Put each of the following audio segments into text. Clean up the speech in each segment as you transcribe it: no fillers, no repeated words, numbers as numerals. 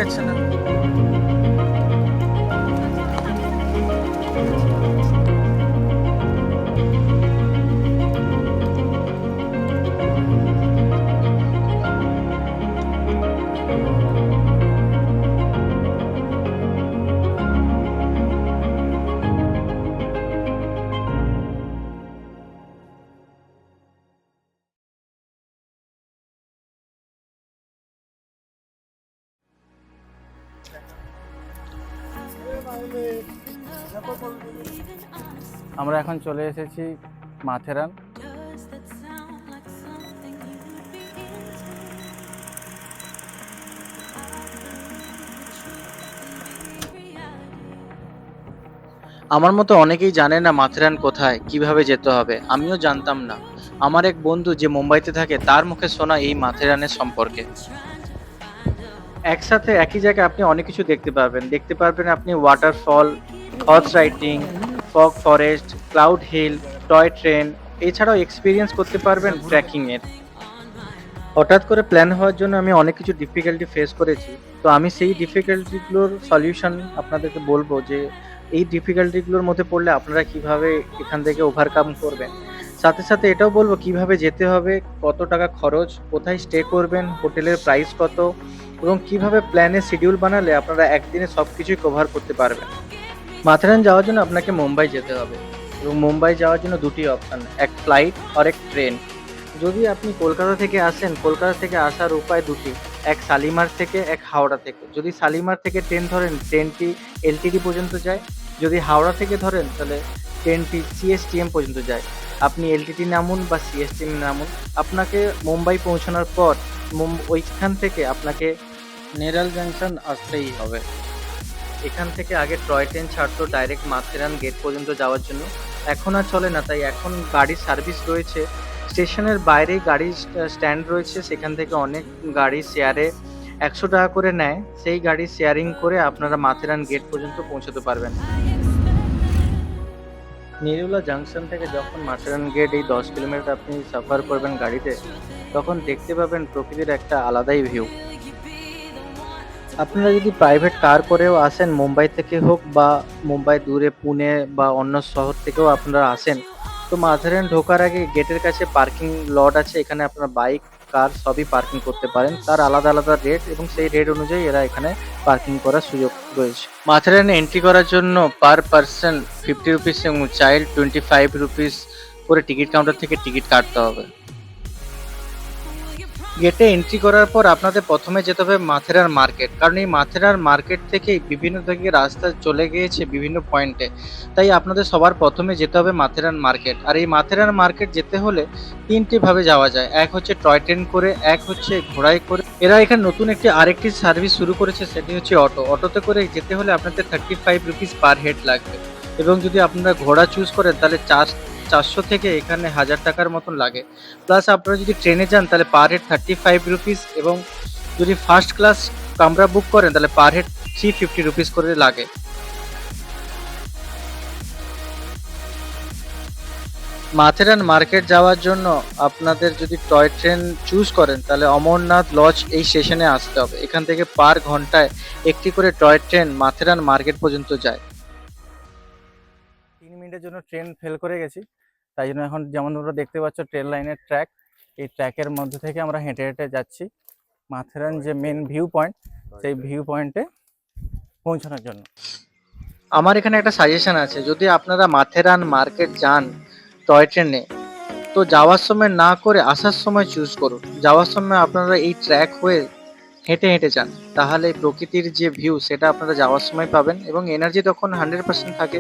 যাচ্ছে না। আমরা এখন চলে এসেছি মাথেরান। আমার মতো অনেকেই জানে না মাথেরান কোথায়, কিভাবে যেতে হবে। আমিও জানতাম না। আমার এক বন্ধু যে মুম্বাইতে থাকে তার মুখে শোনা এই মাথেরানের সম্পর্কে। একসাথে একই জায়গায় আপনি অনেক কিছু দেখতে পারবেন আপনি waterfall, horse riding, fog forest, cloud hill, toy train, এছাড়াও এক্সপিরিয়েন্স করতে পারবেন ট্রেকিং এর। হঠাৎ করে প্ল্যান হওয়ার জন্য আমি অনেক কিছু ডিফিকাল্টি ফেস করেছি। তো আমি সেই ডিফিকাল্টিগুলোর সলিউশন আপনাদেরকে বলবো যে এই ডিফিকাল্টিগুলোর মধ্যে পড়লে আপনারা কিভাবে এখান থেকে ওভারকাম করবেন। সাথে সাথে এটাও বলবো কিভাবে যেতে হবে, কত টাকা খরচ, কোথায় স্টে করবেন, হোটেলের প্রাইস কত, এবং কিভাবে প্ল্যানের শিডিউল বানালে আপনারা একদিনে সব কিছুই কভার করতে পারবেন। মাথেরান যাওয়ার জন্য আপনাকে মুম্বাই যেতে হবে, এবং মুম্বাই যাওয়ার জন্য দুটি অপশান, এক ফ্লাইট আর এক ট্রেন। যদি আপনি কলকাতা থেকে আসেন, কলকাতা থেকে আসার উপায় দুটি, এক শালিমার থেকে, এক হাওড়া থেকে। যদি শালিমার থেকে ট্রেন ধরেন, ট্রেনটি এলটিডি পর্যন্ত যায়। যদি হাওড়া থেকে ধরেন তাহলে ট্রেনটি সিএসটিএম পর্যন্ত যায়। আপনি এলটিটি নামুন বা সিএসটিএম নামুন, আপনাকে মুম্বাই পৌঁছানোর পর ওইখান থেকে আপনাকে নেরাল জাংশন আসতেই হবে। এখান থেকে আগে টয় ট্রেন ছাড়তো ডাইরেক্ট মাথেরান গেট পর্যন্ত যাওয়ার জন্য। এখন আর চলে না, তাই এখন গাড়ির সার্ভিস রয়েছে। স্টেশনের বাইরেই গাড়ির স্ট্যান্ড রয়েছে, সেখান থেকে অনেক গাড়ি শেয়ারে 100 টাকা করে নেয়। সেই গাড়ি শেয়ারিং করে আপনারা মাথেরান গেট পর্যন্ত পৌঁছতে পারবেন। নিরুলা জাংশন থেকে যখন মাথেরান গেট এই 10 কিলোমিটার আপনি সাফার করবেন গাড়িতে, তখন দেখতে পাবেন প্রকৃতির একটা আলাদাই ভিউ। আপনারা যদি প্রাইভেট কার করেও আসেন, মুম্বাই থেকে হোক বা মুম্বাই দূরে পুনে বা অন্য শহর থেকেও আপনারা আসেন, তো মাথারেন ঢোকার আগে গেটের কাছে পার্কিং লট আছে, এখানে আপনারা বাইক, কার সবই পার্কিং করতে পারেন। তার আলাদা আলাদা রেট, এবং সেই রেট অনুযায়ী এরা এখানে পার্কিং করার সুযোগ রয়েছে। মাথারেনে এন্ট্রি করার জন্য পার পার্সন 50 রুপিস এবং চাইল্ড 25 রুপিস করে টিকিট কাউন্টার থেকে টিকিট কাটতে হবে। গেটে এন্ট্রি করার পর আপনাদের প্রথমে যেতে হবে মাথেরান মার্কেট, কারণ এই মাথেরান মার্কেট থেকেই বিভিন্ন দিকে রাস্তা চলে গিয়েছে বিভিন্ন পয়েন্টে। তাই আপনাদের সবার প্রথমে যেতে হবে মাথেরান মার্কেট। আর এই মাথেরান মার্কেট যেতে হলে তিনটি ভাবে যাওয়া যায়, এক হচ্ছে টয় ট্রেন করে, এক হচ্ছে ঘোড়ায় করে। এরা এখানে নতুন আরেকটি সার্ভিস শুরু করেছে, সেটি হচ্ছে অটোতে করে যেতে হলে আপনাদের 35 রুপিস পার হেড লাগবে। এবং যদি আপনারা ঘোড়া চুজ করেন তাহলে 400 থেকে এখানে 1000 টাকার মতন লাগে। প্লাস আপনারা যদি ট্রেনে যান তাহলে পার হেড 35 রুপিস, এবং যদি ফার্স্ট ক্লাস কামরা বুক করেন তাহলে পার হেড 350 রুপিস করে লাগে। মাথেরান মার্কেট যাওয়ার জন্য আপনাদের যদি টয় ট্রেন চুজ করেন তাহলে অমরনাথ লজ এই স্টেশনে আসতে হবে। এখান থেকে পার ঘন্টায় একটি করে টয় ট্রেন মাথেরান মার্কেট পর্যন্ত যায়। 3 মিনিটের জন্য ট্রেন ফেল করে গেছি, তাই জন্য এখন যেমন তোমরা দেখতে পাচ্ছ ট্রেন লাইনের ট্র্যাক, এই ট্র্যাকের মধ্যে থেকে আমরা হেঁটে হেঁটে যাচ্ছি মাথেরান যে মেন ভিউ পয়েন্ট, সেই ভিউ পয়েন্টে পৌঁছানোর জন্য। আমার এখানে একটা সাজেশন আছে, যদি আপনারা মাথেরান মার্কেট যান টয় ট্রেনে, তো যাওয়ার সময় না করে আসার সময় চুজ করুন। যাওয়ার সময় আপনারা এই ট্র্যাক হয়ে হেঁটে হেঁটে যান, তাহলে প্রকৃতির যে ভিউ সেটা আপনারা যাওয়ার সময় পাবেন, এবং এনার্জি তখন 100% থাকে,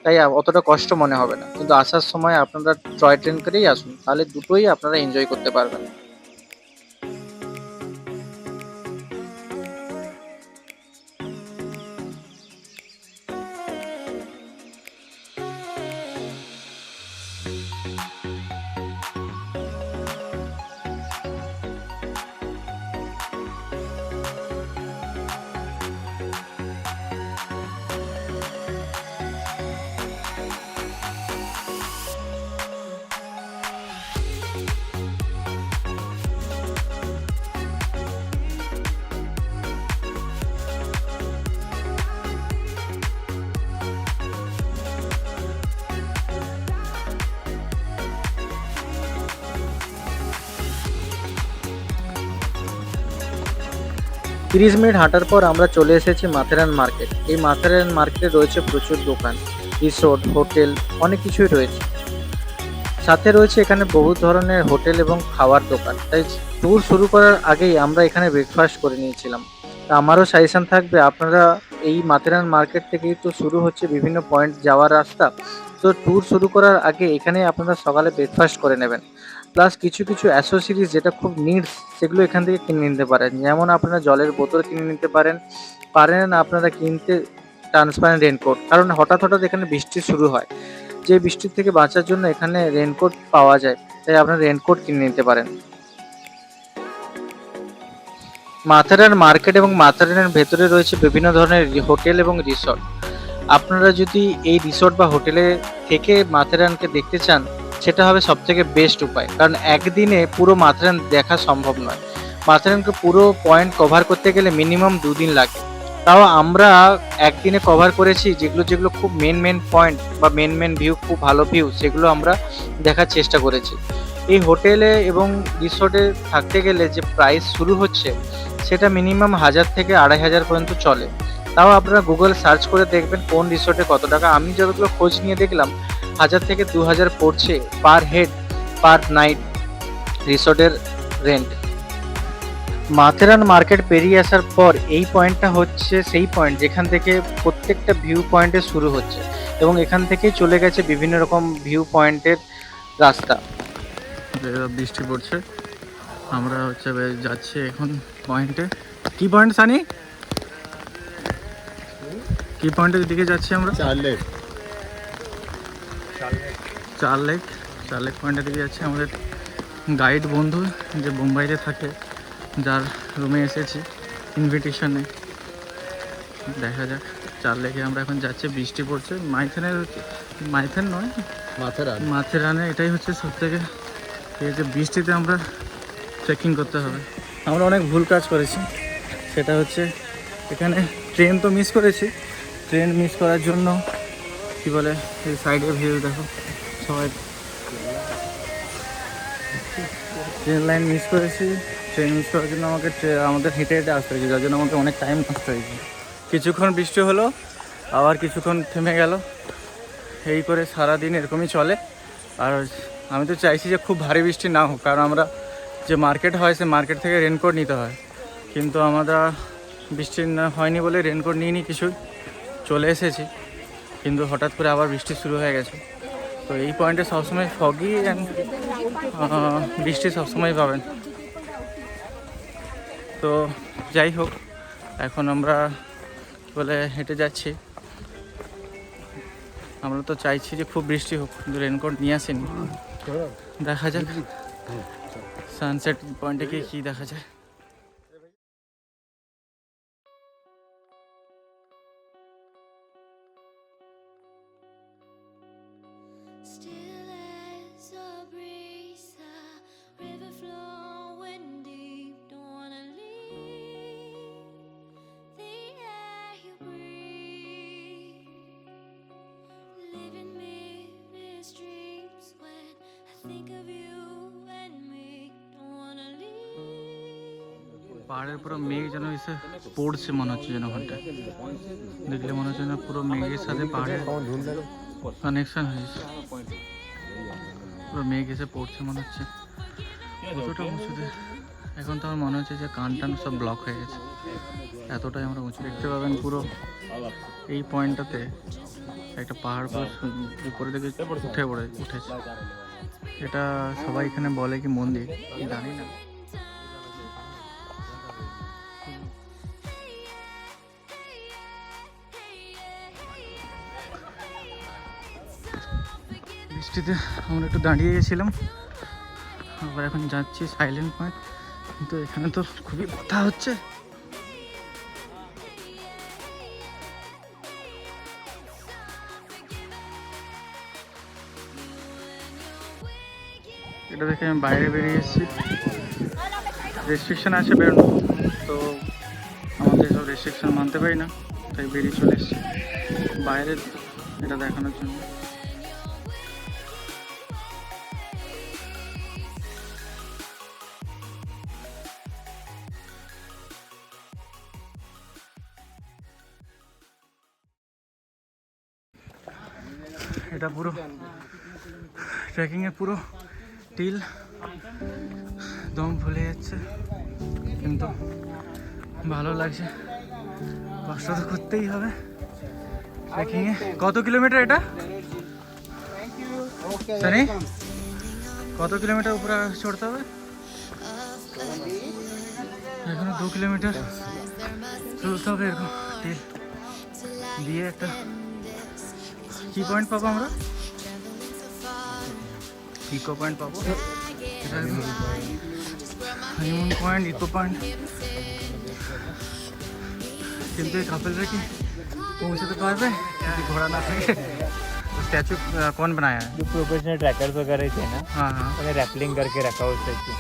তাই অতটা কষ্ট মনে হবে না। কিন্তু আসার সময় আপনারা টয় ট্রেন করেই আসুন, তাহলে দুটোই আপনারা এনজয় করতে পারবেন। 30 মিনিট হাঁটার পর আমরা চলে এসেছি মাথেরান মার্কেট। এই মাথেরান মার্কেটে রয়েছে প্রচুর দোকান, রিসোর্ট, হোটেল, অনেক কিছুই রয়েছে। সাথে রয়েছে এখানে বহু ধরনের হোটেল এবং খাওয়ার দোকান। তাই ট্যুর শুরু করার আগেই আমরা এখানে ব্রেকফাস্ট করে নিয়েছিলাম। তা আমারও সাজেশন থাকবে, আপনারা এই মাথেরান মার্কেট থেকেই তো শুরু হচ্ছে বিভিন্ন পয়েন্ট যাওয়ার রাস্তা। তো ট্যুর শুরু করার আগে এখানে আপনারা সকালে ব্রেকফাস্ট করে নেবেন। প্লাস কিছু কিছু অ্যাসেসরিজ যেটা খুব নিডস সেগুলো এখান থেকে কিনে নিতে পারেন। যেমন আপনারা জলের বোতল কিনে নিতে পারেন। পারেন আপনারা কিনতে ট্রান্সপারেন্ট রেনকোট, কারণ হঠাৎ হঠাৎ এখানে বৃষ্টি শুরু হয়। যে বৃষ্টির থেকে বাঁচার জন্য এখানে রেনকোট পাওয়া যায়, তাই আপনারা রেনকোট কিনে নিতে পারেন। মাথেরান মার্কেট এবং মাথেরানের ভেতরে রয়েছে বিভিন্ন ধরনের হোটেল এবং রিসর্ট। আপনারা যদি এই রিসর্ট বা হোটেলে থেকে মাথেরানকে দেখতে চান, সেটা হবে সবথেকে বেস্ট উপায়, কারণ একদিনে পুরো মাথেরান দেখা সম্ভব নয়। মাথেরানকে পুরো পয়েন্ট কভার করতে গেলে মিনিমাম 2 দিন লাগে। তাও আমরা একদিনে কভার করেছি যেগুলো যেগুলো খুব মেন পয়েন্ট বা মেন ভিউ, খুব ভালো ভিউ, সেগুলো আমরা দেখার চেষ্টা করেছি। এই হোটেলে এবং রিসর্টে থাকতে গেলে যে প্রাইস শুরু হচ্ছে সেটা মিনিমাম 1000 থেকে 2500 পর্যন্ত চলে। তাও আপনারা গুগল সার্চ করে দেখবেন কোন রিসর্টে কত টাকা। আমি যতগুলো খোঁজ নিয়ে দেখলাম 1000 থেকে 2000 পড়ছে পার হেড পার নাইট রিসর্টের রেন্ট। মাথেরান মার্কেট পেরিয়ে আসার পর এই পয়েন্টটা হচ্ছে সেই পয়েন্ট যেখান থেকে প্রত্যেকটা ভিউ পয়েন্টে শুরু হচ্ছে, এবং এখান থেকেই চলে গেছে বিভিন্ন রকম ভিউ পয়েন্টের রাস্তা। বৃষ্টি পড়ছে, আমরা যাচ্ছি এখন পয়েন্টে। কি পয়েন্ট সানি? কি পয়েন্টের দিকে যাচ্ছি আমরা? চার লেক পয়েন্টের দিকে যাচ্ছি। আমাদের গাইড বন্ধু যে মুম্বাইতে থাকে, যার রুমে এসেছি ইনভিটেশনে, দেখা যাক। চার লেকে আমরা এখন যাচ্ছি, বৃষ্টি পড়ছে। মাথেরানে এটাই হচ্ছে সব থেকে বৃষ্টিতে আমরা ট্রেকিং করতে হবে। আমরা অনেক ভুল কাজ করেছি, সেটা হচ্ছে এখানে ট্রেন তো মিস করেছি। ট্রেন মিস করার জন্য কি বলে, এই সাইডে ভিউ দেখো, সবাই ট্রেন লাইন মিস করেছি। ট্রেন মিস করার জন্য আমাদের হেঁটে আসতে হয়েছে, যার জন্য আমাদের অনেক টাইম নষ্ট হয়েছে। কিছুক্ষণ বৃষ্টি হলো, আবার কিছুক্ষণ থেমে গেল, এই করে সারাদিন এরকমই চলে। আর আমি তো চাইছি যে খুব ভারী বৃষ্টি না হোক, কারণ আমরা যে মার্কেট হয় সে মার্কেট থেকে রেনকোট নিতে হয়। কিন্তু আমরা বৃষ্টি হয়নি বলে রেনকোট নিয়ে কিছুই চলে এসেছি, কিন্তু হঠাৎ করে আবার বৃষ্টি শুরু হয়ে গেছে। তো এই পয়েন্টে সবসময় ফগি অ্যান্ড বৃষ্টি সবসময় পাবেন। তো যাই হোক, এখন আমরা বলে হেঁটে যাচ্ছি। আমরা তো চাইছি যে খুব বৃষ্টি হোক, কিন্তু রেনকোট নিয়ে আসেনি। দেখা যাক সানসেট পয়েন্টে গিয়ে কী দেখা যায়। Still as a breeze, the river flowing deep. Don't wanna leave the air you breathe. Living me dreams when I think of you and me. Don't wanna leave. পাহাড়ের পুরো মেঘ যেন এসে পড়ছে মনে হচ্ছে, যেন ওখানটায় দেখলে মনে হচ্ছে যেন পুরো মেঘের সাথে পাহাড়ের কানেকশন হয়েছে। পুরো মেঘ এসে পড়ছে মনে হচ্ছে, কতটা উঁচুতে। এখন তো আমার মনে হচ্ছে যে কান টান সব ব্লক হয়ে গেছে, এতটাই আমরা উঁচু। দেখতে পাবেন পুরো এই পয়েন্টটাতে একটা পাহাড় উপরে থেকে উঠেছে। এটা সবাই এখানে বলে কি মন্দির, জানি না। বৃষ্টিতে আমরা একটু দাঁড়িয়ে গেছিলাম, আবার এখন যাচ্ছি সাইলেন্ট পয়েন্ট, কিন্তু এখানে তো খুবই কথা হচ্ছে। এটা দেখে আমি বাইরে বেরিয়ে এসেছি, রেস্ট্রিকশন আছে বেরোনো, তো আমাদের সব রেস্ট্রিকশন মানতে পারি না, তাই বেরিয়ে চলে এসেছি বাইরে এটা দেখানোর জন্য। এটা পুরো ট্রেকিংয়ে পুরো টিল দম ফুলে যাচ্ছে, কিন্তু ভালো লাগছে। কষ্ট তো করতেই হবে ট্রেকিংয়ে। কত কিলোমিটার এটা জানি? কত কিলোমিটার উপরে চড়তে হবে? এখনো 2 কিলোমিটার চলতে হবে এরকম টিল দিয়ে। একটা কি পয়েন্ট পাবো আমরা? ইকো পয়েন্ট পাবো। Honeymoon point, echo point. কিন্তু এই কাপলরা কি पहुंचते पारबे यदि घोड़ा ना থাকে? स्टैचू कौन बनाया है? जो प्रोफेशनल ट्रैकर्स वगैरह थे ना, हाँ हाँ, उन्हें रैपलिंग करके रखा हो स्टैचू।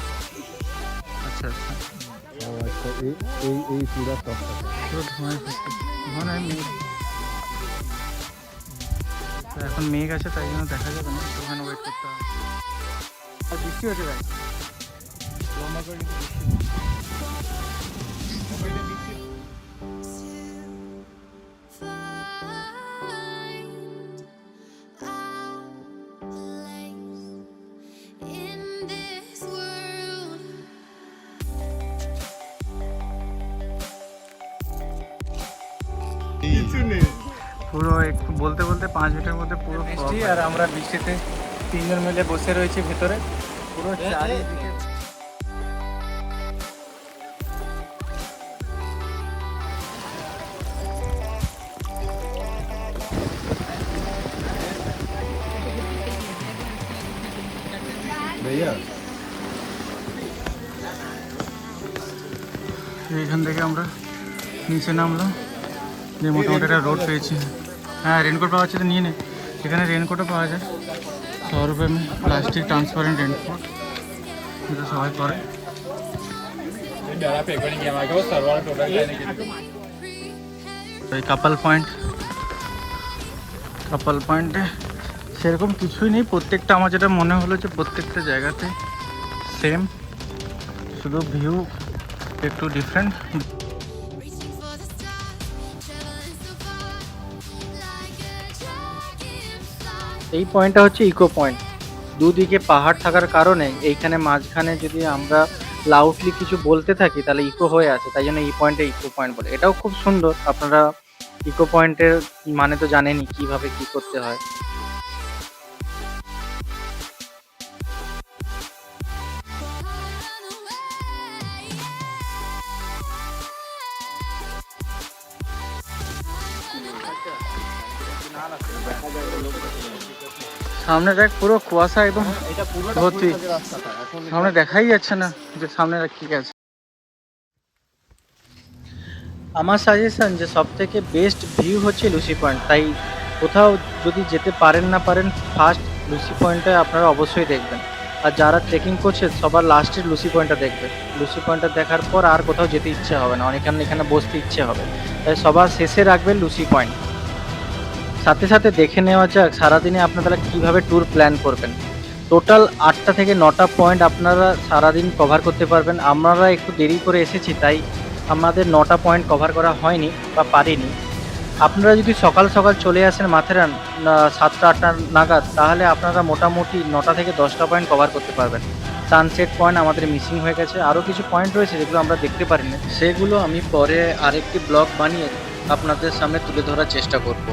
अच्छा अच्छा। এই পুরা টপটা পুরো ধোঁয়ায় ভর্তি। মনে হয় মেঘ, তো এখন মেঘ আছে তাই জন্য দেখা যাবে না, ওখানে ওয়েট করতে হবে। আর বৃষ্টি হতে পারে। Find our place in this world. পুরো একটু বলতে বলতে 5 মিনিটের মধ্যে পুরো বৃষ্টি, আর আমরা বৃষ্টিতে 3 জন মিলে বসে রয়েছি ভেতরে। পুরো চারিদিকে ভাইয়া এইখান থেকে আমরা নিচে নামলাম, যে মোটামুটি একটা রোড পেয়েছি। হ্যাঁ, রেনকোট পাওয়া যাচ্ছে তো নিয়ে নে। এখানে রেনকোটও পাওয়া যায় 100 रुपये में, प्लास्टिक ट्रांसपेरेंट रेनकोट, যেটা সবাই পরে। এই কাপাল পয়েন্টে সেরকম কিছুই নেই। প্রত্যেকটা আমার যেটা মনে হলো যে প্রত্যেকটা জায়গাতে সেম, শুধু ভিউ একটু different. Reaching for the stars, traveling so far, like a dragonfly. এই পয়েন্টটা হচ্ছে ইকো পয়েন্ট। দুদিকে পাহাড় থাকার কারণে এইখানে মাঝখানে যদি আমরা লাউডলি কিছু বলতে থাকি তাহলে ইকো হয়ে আসে, তাই জন্য এই পয়েন্টে ইকো পয়েন্ট বলে। এটাও খুব সুন্দর। আপনারা ইকো পয়েন্টের মানে তো জানেনই কিভাবে কি করতে হয়। সামনে দেখ পুরো কুয়াশা একদম ভর্তি, সামনে দেখাই যাচ্ছে না যে সামনে কি আছে। আমার সাজেশন যে সব থেকে বেস্ট ভিউ হচ্ছে লুসি পয়েন্ট, তাই কোথাও যদি যেতে পারেন না পারেন ফার্স্ট লুসি পয়েন্টটা আপনারা অবশ্যই দেখবেন। আর যারা ট্রেকিং করছে সবার লাস্টের লুসি পয়েন্টটা দেখবে। লুসি পয়েন্টটা দেখার পর আর কোথাও যেতে ইচ্ছে হবে না, অনেকক্ষণ এখানে বসতে ইচ্ছে হবে, তাই সবার শেষে রাখবেন লুসি পয়েন্ট। সাথে সাথে দেখে নেওয়া যাক সারাদিনে আপনারা কীভাবে ট্যুর প্ল্যান করবেন। টোটাল 8টা থেকে 9টা পয়েন্ট আপনারা সারাদিন কভার করতে পারবেন। আমরা একটু দেরি করে এসেছি তাই আমাদের 9টা পয়েন্ট কভার করা হয়নি বা পারিনি। আপনারা যদি সকাল সকাল চলে আসেন মাথেরান 7টা 8টা নাগাদ, তাহলে আপনারা মোটামুটি 9টা থেকে 10টা পয়েন্ট কভার করতে পারবেন। সানসেট পয়েন্ট আমাদের মিসিং হয়ে গেছে, আরও কিছু পয়েন্ট রয়েছে যেগুলো আমরা দেখতে পারিনি, সেগুলো আমি পরে আরেকটি ব্লগ বানিয়ে আপনাদের সামনে তুলে ধরার চেষ্টা করব।